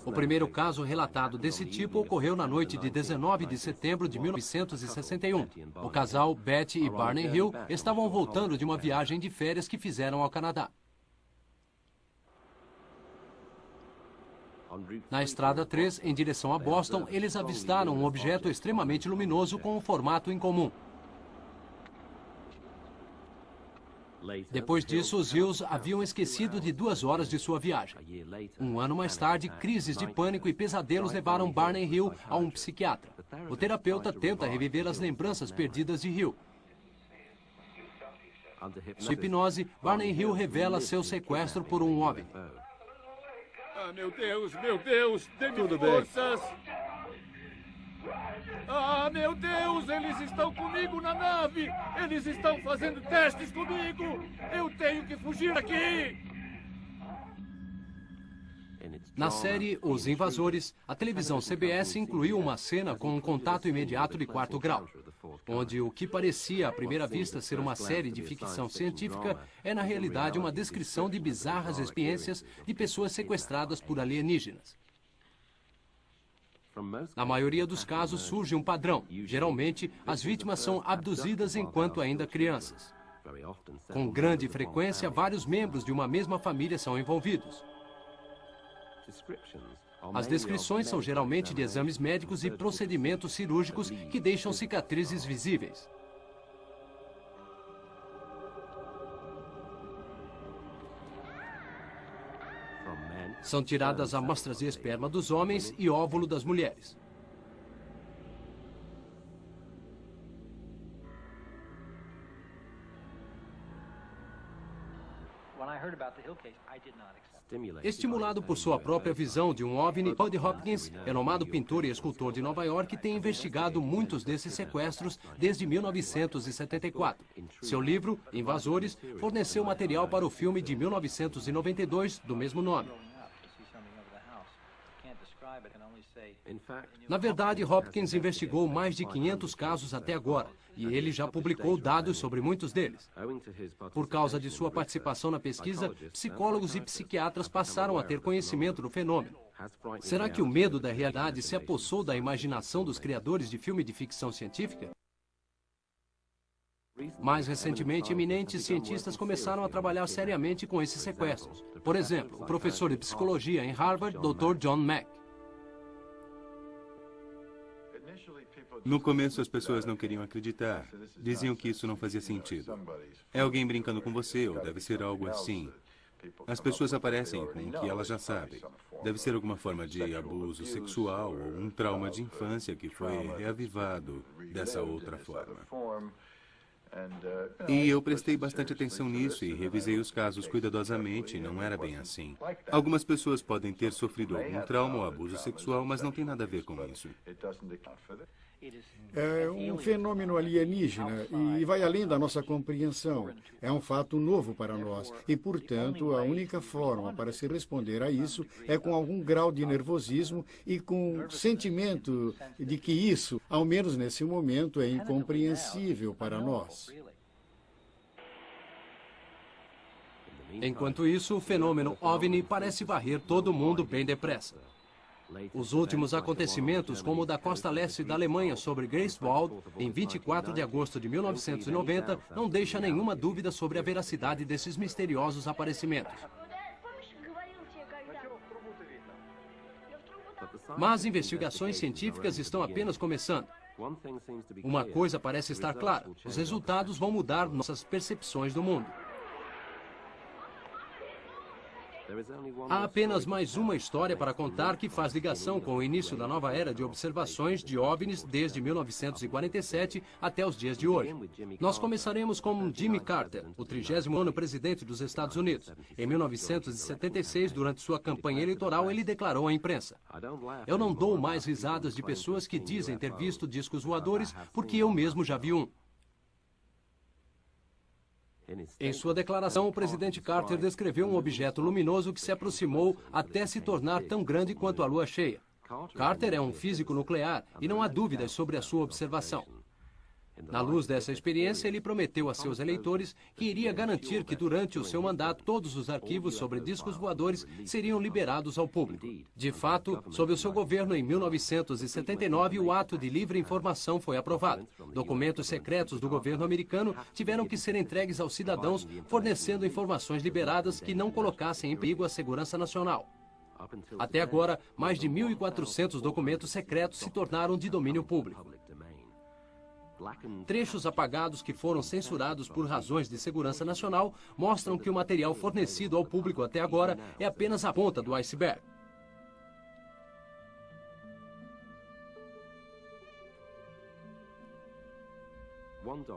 O primeiro caso relatado desse tipo ocorreu na noite de 19 de setembro de 1961. O casal Betty e Barney Hill estavam voltando de uma viagem de férias que fizeram ao Canadá. Na Estrada 3, em direção a Boston, eles avistaram um objeto extremamente luminoso com um formato incomum. Depois disso, os Hills haviam esquecido de 2 horas de sua viagem. 1 ano mais tarde, crises de pânico e pesadelos levaram Barney Hill a um psiquiatra. O terapeuta tenta reviver as lembranças perdidas de Hill. Sob hipnose, Barney Hill revela seu sequestro por um OVNI. Ah, meu Deus, dê-me forças! Ah, meu Deus, eles estão comigo na nave! Eles estão fazendo testes comigo! Eu tenho que fugir daqui! Na série Os Invasores, a televisão CBS incluiu uma cena com um contato imediato de 4º grau, onde o que parecia à primeira vista ser uma série de ficção científica é na realidade uma descrição de bizarras experiências de pessoas sequestradas por alienígenas. Na maioria dos casos surge um padrão. Geralmente, as vítimas são abduzidas enquanto ainda crianças. Com grande frequência, vários membros de uma mesma família são envolvidos. As descrições são geralmente de exames médicos e procedimentos cirúrgicos que deixam cicatrizes visíveis. São tiradas amostras de esperma dos homens e óvulo das mulheres. Estimulado por sua própria visão de um OVNI, Bud Hopkins, renomado pintor e escultor de Nova York, tem investigado muitos desses sequestros desde 1974. Seu livro, Invasores, forneceu material para o filme de 1992 do mesmo nome. Na verdade, Hopkins investigou mais de 500 casos até agora, e ele já publicou dados sobre muitos deles. Por causa de sua participação na pesquisa, psicólogos e psiquiatras passaram a ter conhecimento do fenômeno. Será que o medo da realidade se apossou da imaginação dos criadores de filme de ficção científica? Mais recentemente, eminentes cientistas começaram a trabalhar seriamente com esses sequestros. Por exemplo, o professor de psicologia em Harvard, Dr. John Mack. No começo, as pessoas não queriam acreditar. Diziam que isso não fazia sentido. É alguém brincando com você, ou deve ser algo assim. As pessoas aparecem com o que elas já sabem. Deve ser alguma forma de abuso sexual ou um trauma de infância que foi reavivado dessa outra forma. E eu prestei bastante atenção nisso e revisei os casos cuidadosamente, e não era bem assim. Algumas pessoas podem ter sofrido algum trauma ou abuso sexual, mas não tem nada a ver com isso. É um fenômeno alienígena e vai além da nossa compreensão. É um fato novo para nós e, portanto, a única forma para se responder a isso é com algum grau de nervosismo e com sentimento de que isso, ao menos nesse momento, é incompreensível para nós. Enquanto isso, o fenômeno OVNI parece varrer todo mundo bem depressa. Os últimos acontecimentos, como o da costa leste da Alemanha sobre Greifswald, em 24 de agosto de 1990, não deixa nenhuma dúvida sobre a veracidade desses misteriosos aparecimentos. Mas investigações científicas estão apenas começando. Uma coisa parece estar clara: os resultados vão mudar nossas percepções do mundo. Há apenas mais uma história para contar que faz ligação com o início da nova era de observações de OVNIs desde 1947 até os dias de hoje. Nós começaremos com Jimmy Carter, o 30º presidente dos Estados Unidos. Em 1976, durante sua campanha eleitoral, ele declarou à imprensa: "Eu não dou mais risadas de pessoas que dizem ter visto discos voadores, porque eu mesmo já vi um." Em sua declaração, o presidente Carter descreveu um objeto luminoso que se aproximou até se tornar tão grande quanto a lua cheia. Carter é um físico nuclear e não há dúvidas sobre a sua observação. Na luz dessa experiência, ele prometeu a seus eleitores que iria garantir que durante o seu mandato todos os arquivos sobre discos voadores seriam liberados ao público. De fato, sob o seu governo em 1979, o Ato de Livre Informação foi aprovado. Documentos secretos do governo americano tiveram que ser entregues aos cidadãos, fornecendo informações liberadas que não colocassem em perigo a segurança nacional. Até agora, mais de 1.400 documentos secretos se tornaram de domínio público. Trechos apagados que foram censurados por razões de segurança nacional mostram que o material fornecido ao público até agora é apenas a ponta do iceberg.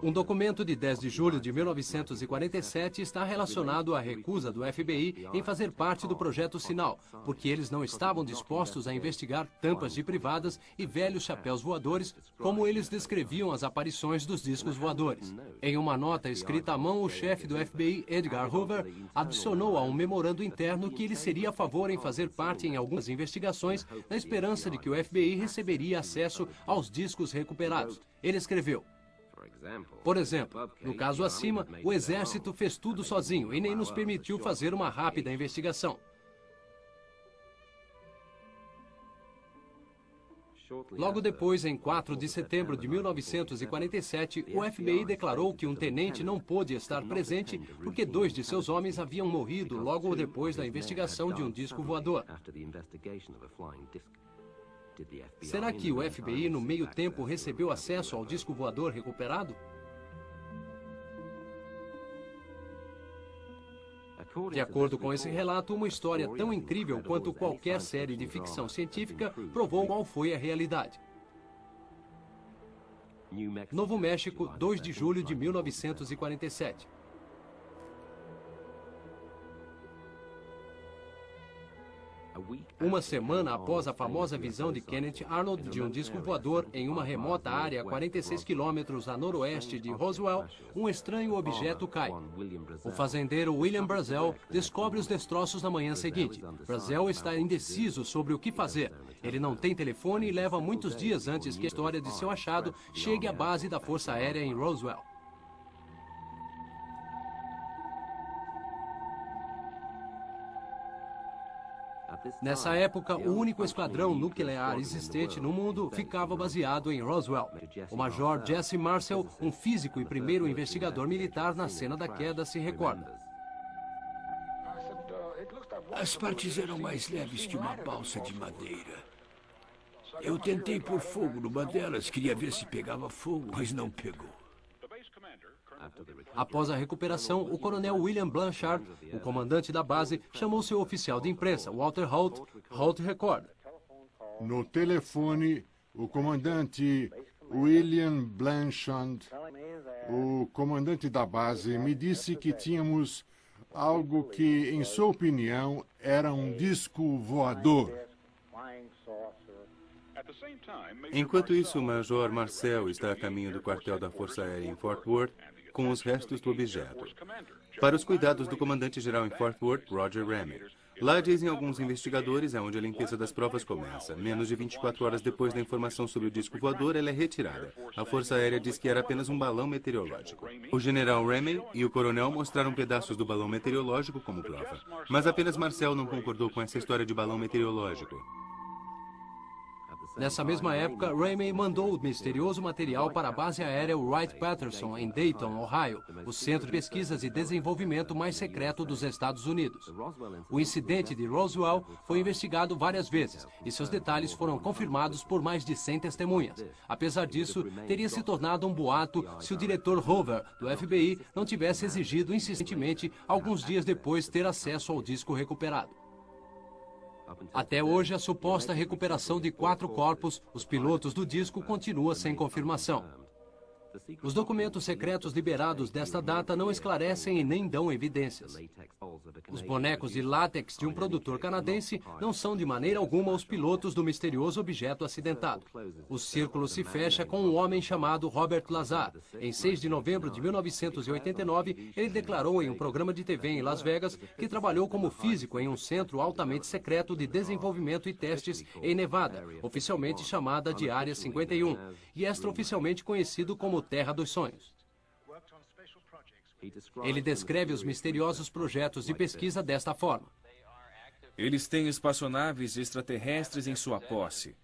Um documento de 10 de julho de 1947 está relacionado à recusa do FBI em fazer parte do Projeto Sinal, porque eles não estavam dispostos a investigar tampas de privadas e velhos chapéus voadores, como eles descreviam as aparições dos discos voadores. Em uma nota escrita à mão, o chefe do FBI, Edgar Hoover, adicionou a um memorando interno que ele seria a favor em fazer parte em algumas investigações, na esperança de que o FBI receberia acesso aos discos recuperados. Ele escreveu: "Por exemplo, no caso acima, o Exército fez tudo sozinho e nem nos permitiu fazer uma rápida investigação. Logo depois, em 4 de setembro de 1947, o FBI declarou que um tenente não pôde estar presente porque 2 de seus homens haviam morrido logo depois da investigação de um disco voador. Será que o FBI, no meio tempo, recebeu acesso ao disco voador recuperado?" De acordo com esse relato, uma história tão incrível quanto qualquer série de ficção científica provou qual foi a realidade. Novo México, 2 de julho de 1947. Uma semana após a famosa visão de Kenneth Arnold de um disco voador em uma remota área a 46 quilômetros a noroeste de Roswell, um estranho objeto cai. O fazendeiro William Brazel descobre os destroços na manhã seguinte. Brazel está indeciso sobre o que fazer. Ele não tem telefone e leva muitos dias antes que a história de seu achado chegue à base da Força Aérea em Roswell. Nessa época, o único esquadrão nuclear existente no mundo ficava baseado em Roswell. O Major Jesse Marcel, um físico e primeiro investigador militar na cena da queda, se recorda: "As partes eram mais leves que uma balsa de madeira. Eu tentei pôr fogo numa delas, queria ver se pegava fogo, mas não pegou." Após a recuperação, o coronel William Blanchard, o comandante da base, chamou seu oficial de imprensa, Walter Holt. Holt recorda: "No telefone, o comandante William Blanchard, o comandante da base, me disse que tínhamos algo que, em sua opinião, era um disco voador." Enquanto isso, o Major Marcel está a caminho do quartel da Força Aérea em Fort Worth com os restos do objeto, para os cuidados do comandante-geral em Fort Worth, Roger Ramey. Lá, dizem alguns investigadores, é onde a limpeza das provas começa. Menos de 24 horas depois da informação sobre o disco voador, ela é retirada. A Força Aérea diz que era apenas um balão meteorológico. O general Ramey e o coronel mostraram pedaços do balão meteorológico como prova. Mas apenas Marcel não concordou com essa história de balão meteorológico. Nessa mesma época, Ramey mandou o misterioso material para a base aérea Wright-Patterson, em Dayton, Ohio, o centro de pesquisas e desenvolvimento mais secreto dos Estados Unidos. O incidente de Roswell foi investigado várias vezes e seus detalhes foram confirmados por mais de 100 testemunhas. Apesar disso, teria se tornado um boato se o diretor Hoover, do FBI, não tivesse exigido insistentemente, alguns dias depois, ter acesso ao disco recuperado. Até hoje, a suposta recuperação de 4 corpos, os pilotos do disco, continua sem confirmação. Os documentos secretos liberados desta data não esclarecem e nem dão evidências. Os bonecos de látex de um produtor canadense não são de maneira alguma os pilotos do misterioso objeto acidentado. O círculo se fecha com um homem chamado Robert Lazar. Em 6 de novembro de 1989, ele declarou em um programa de TV em Las Vegas que trabalhou como físico em um centro altamente secreto de desenvolvimento e testes em Nevada, oficialmente chamada de Área 51, e extraoficialmente conhecido como Terra dos Sonhos. Ele descreve os misteriosos projetos de pesquisa desta forma. Eles têm espaçonaves extraterrestres em sua posse.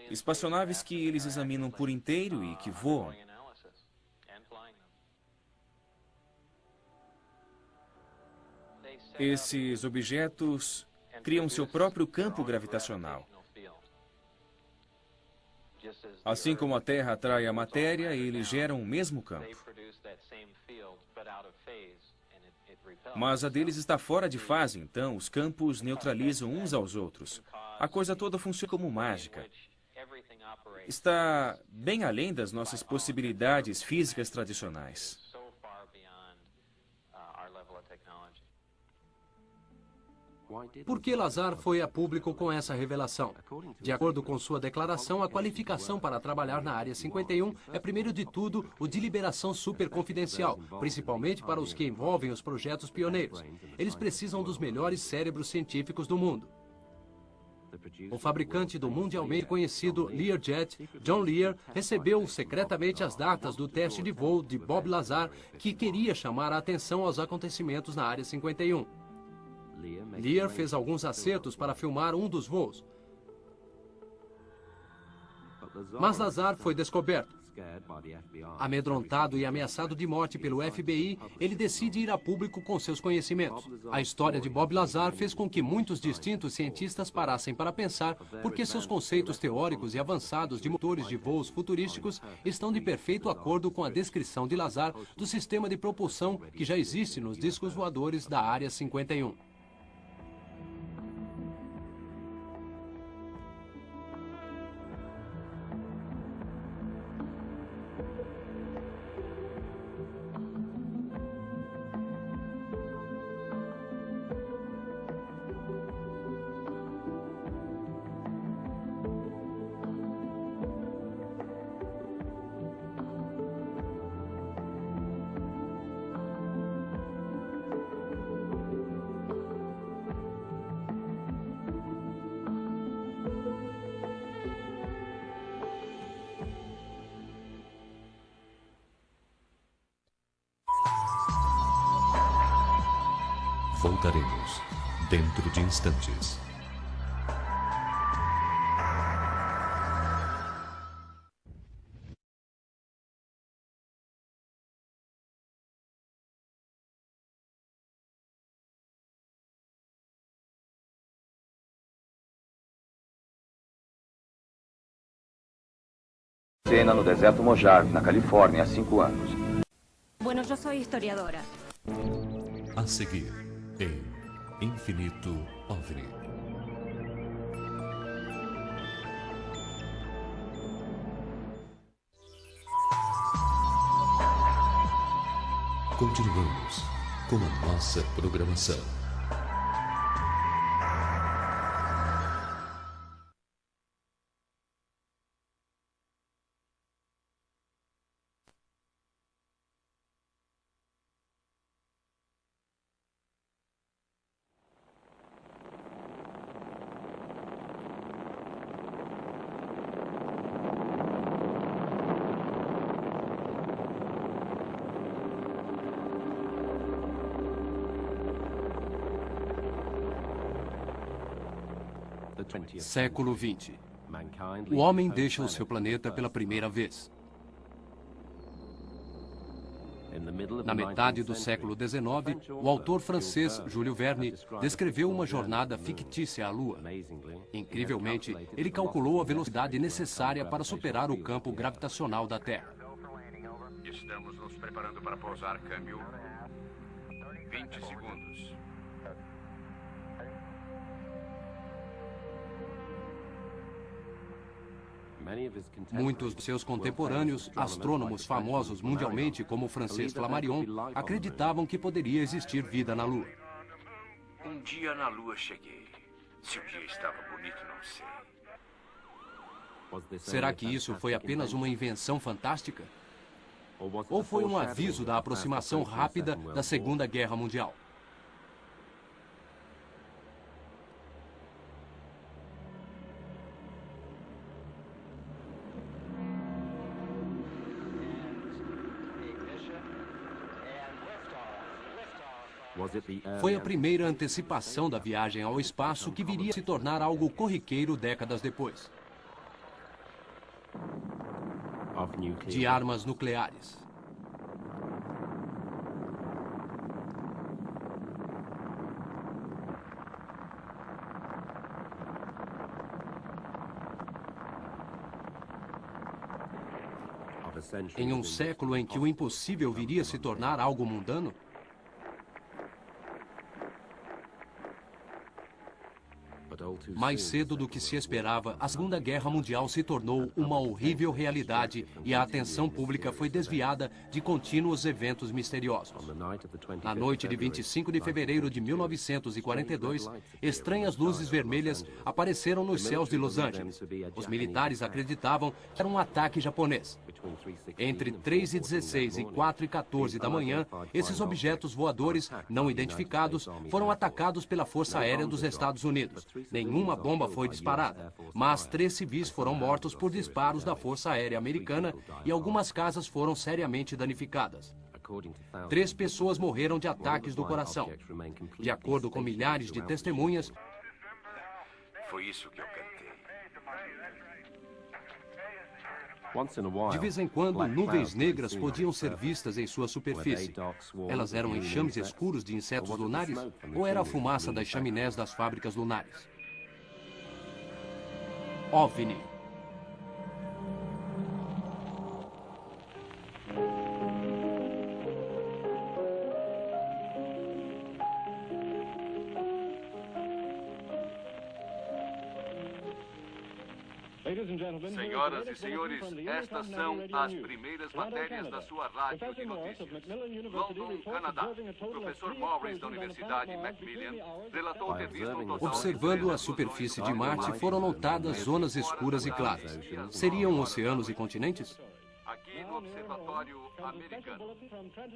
Espaçonaves que eles examinam por inteiro e que voam. Esses objetos criam seu próprio campo gravitacional. Assim como a Terra atrai a matéria, eles geram o mesmo campo. Mas a deles está fora de fase, então os campos neutralizam uns aos outros. A coisa toda funciona como mágica. Está bem além das nossas possibilidades físicas tradicionais. Por que Lazar foi a público com essa revelação? De acordo com sua declaração, a qualificação para trabalhar na Área 51 é, primeiro de tudo, o de liberação superconfidencial, principalmente para os que envolvem os projetos pioneiros. Eles precisam dos melhores cérebros científicos do mundo. O fabricante do mundialmente conhecido Learjet, John Lear, recebeu secretamente as datas do teste de voo de Bob Lazar, que queria chamar a atenção aos acontecimentos na Área 51. Lear fez alguns acertos para filmar um dos voos. Mas Lazar foi descoberto. Amedrontado e ameaçado de morte pelo FBI, ele decide ir a público com seus conhecimentos. A história de Bob Lazar fez com que muitos distintos cientistas parassem para pensar porque seus conceitos teóricos e avançados de motores de voos futurísticos estão de perfeito acordo com a descrição de Lazar do sistema de propulsão que já existe nos discos voadores da Área 51. Voltaremos dentro de instantes. Cena no deserto Mojave, na Califórnia, há 5 anos. Bueno, yo soy historiadora. A seguir, em Infinito OVNI. Continuamos com a nossa programação. Século XX. O homem deixa o seu planeta pela primeira vez. Na metade do século XIX, o autor francês Jules Verne descreveu uma jornada fictícia à Lua. Incrivelmente, ele calculou a velocidade necessária para superar o campo gravitacional da Terra. Estamos nos preparando para pousar, câmbio. 20 segundos. Muitos de seus contemporâneos, astrônomos famosos mundialmente como o francês Flammarion, acreditavam que poderia existir vida na Lua. Um dia na Lua cheguei. Se o dia estava bonito, não sei. Será que isso foi apenas uma invenção fantástica? Ou foi um aviso da aproximação rápida da Segunda Guerra Mundial? Foi a primeira antecipação da viagem ao espaço que viria a se tornar algo corriqueiro décadas depois. De armas nucleares. Em um século em que o impossível viria a se tornar algo mundano? Mais cedo do que se esperava, a Segunda Guerra Mundial se tornou uma horrível realidade e a atenção pública foi desviada de contínuos eventos misteriosos. Na noite de 25 de fevereiro de 1942, estranhas luzes vermelhas apareceram nos céus de Los Angeles. Os militares acreditavam que era um ataque japonês. Entre 3h16 e 4h14 da manhã, esses objetos voadores não identificados foram atacados pela Força Aérea dos Estados Unidos. Nenhuma bomba foi disparada, mas 3 civis foram mortos por disparos da Força Aérea Americana e algumas casas foram seriamente danificadas. 3 pessoas morreram de ataques do coração. De acordo com milhares de testemunhas, foi isso que eu cantei. de vez em quando, nuvens negras podiam ser vistas em sua superfície. Elas eram enxames escuros de insetos lunares ou era a fumaça das chaminés das fábricas lunares? OVNI. Senhoras e senhores, estas são as primeiras matérias da sua rádio de notícias. London, Canadá. Professor Morris da Universidade Macmillan relatou ter visto um total... Observando a superfície de Marte, foram notadas zonas escuras e claras. Seriam oceanos e continentes? Aqui no Observatório Americano.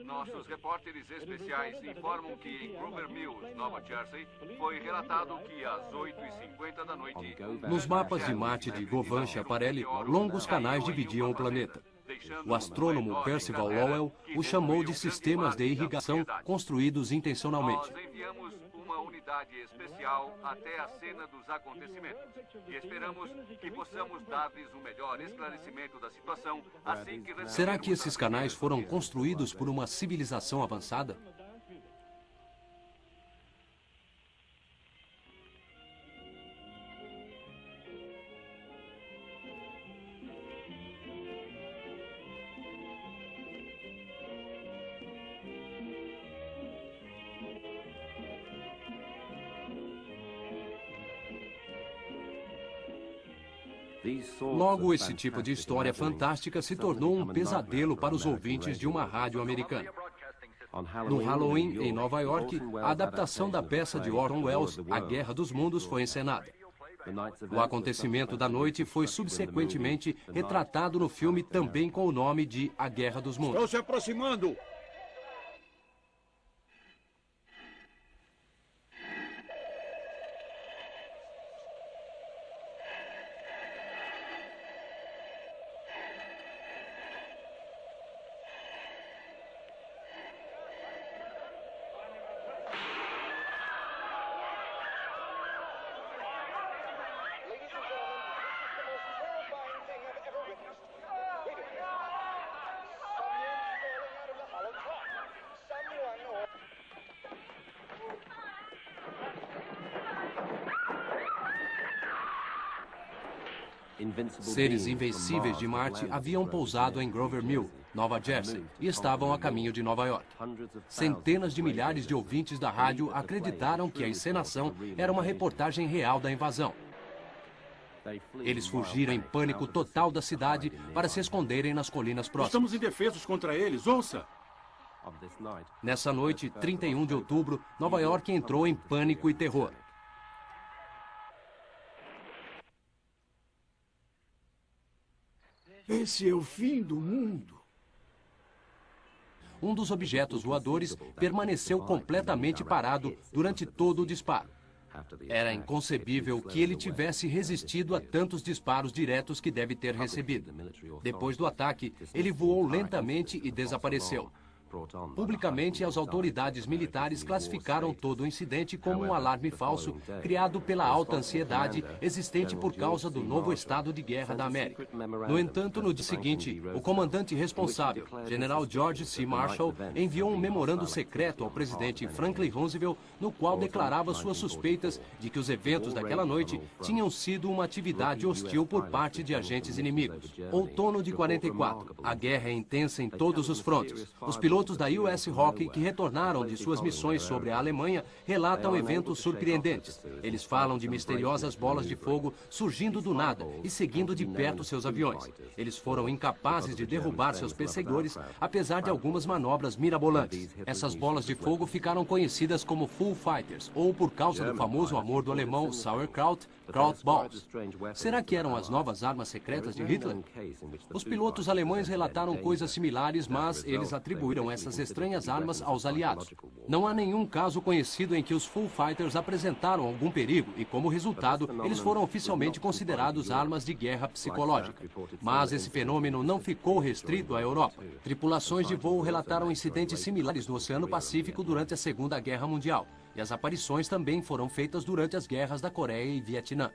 Nossos repórteres especiais informam que em Gruber Mills, Nova Jersey, foi relatado que às 8h50 da noite... Nos mapas de Marte de Govan Schiaparelli, longos canais dividiam o planeta. O astrônomo Percival Lowell o chamou de sistemas de irrigação construídos intencionalmente. Nós enviamos uma unidade especial até a cena dos acontecimentos e esperamos que possamos dar-lhes um melhor esclarecimento da situação assim que... Será que esses canais foram construídos por uma civilização avançada? Logo, esse tipo de história fantástica se tornou um pesadelo para os ouvintes de uma rádio americana. No Halloween, em Nova York, a adaptação da peça de Orson Welles, A Guerra dos Mundos, foi encenada. O acontecimento da noite foi subsequentemente retratado no filme também com o nome de A Guerra dos Mundos. Estão se aproximando! Seres invencíveis de Marte haviam pousado em Grover Mill, Nova Jersey, e estavam a caminho de Nova York. Centenas de milhares de ouvintes da rádio acreditaram que a encenação era uma reportagem real da invasão. Eles fugiram em pânico total da cidade para se esconderem nas colinas próximas. Estamos indefesos contra eles, ouça! Nessa noite, 31 de outubro, Nova York entrou em pânico e terror. Esse é o fim do mundo. Um dos objetos voadores permaneceu completamente parado durante todo o disparo. Era inconcebível que ele tivesse resistido a tantos disparos diretos que deve ter recebido. Depois do ataque, ele voou lentamente e desapareceu. Publicamente, as autoridades militares classificaram todo o incidente como um alarme falso criado pela alta ansiedade existente por causa do novo estado de guerra da América. No entanto, no dia seguinte, o comandante responsável, General George C. Marshall, enviou um memorando secreto ao presidente Franklin Roosevelt, no qual declarava suas suspeitas de que os eventos daquela noite tinham sido uma atividade hostil por parte de agentes inimigos. Outono de 44. A guerra é intensa em todos os frontes. Os pilotos da US Hockey que retornaram de suas missões sobre a Alemanha relatam eventos surpreendentes. Eles falam de misteriosas bolas de fogo surgindo do nada e seguindo de perto seus aviões. Eles foram incapazes de derrubar seus perseguidores, apesar de algumas manobras mirabolantes. Essas bolas de fogo ficaram conhecidas como Foo Fighters, ou por causa do famoso amor do alemão Sauerkraut, Krautballs. Será que eram as novas armas secretas de Hitler? Os pilotos alemães relataram coisas similares, mas eles atribuíram essas estranhas armas aos aliados. Não há nenhum caso conhecido em que os Foo Fighters apresentaram algum perigo e, como resultado, eles foram oficialmente considerados armas de guerra psicológica. Mas esse fenômeno não ficou restrito à Europa. Tripulações de voo relataram incidentes similares no Oceano Pacífico durante a Segunda Guerra Mundial. E as aparições também foram feitas durante as guerras da Coreia e Vietnã.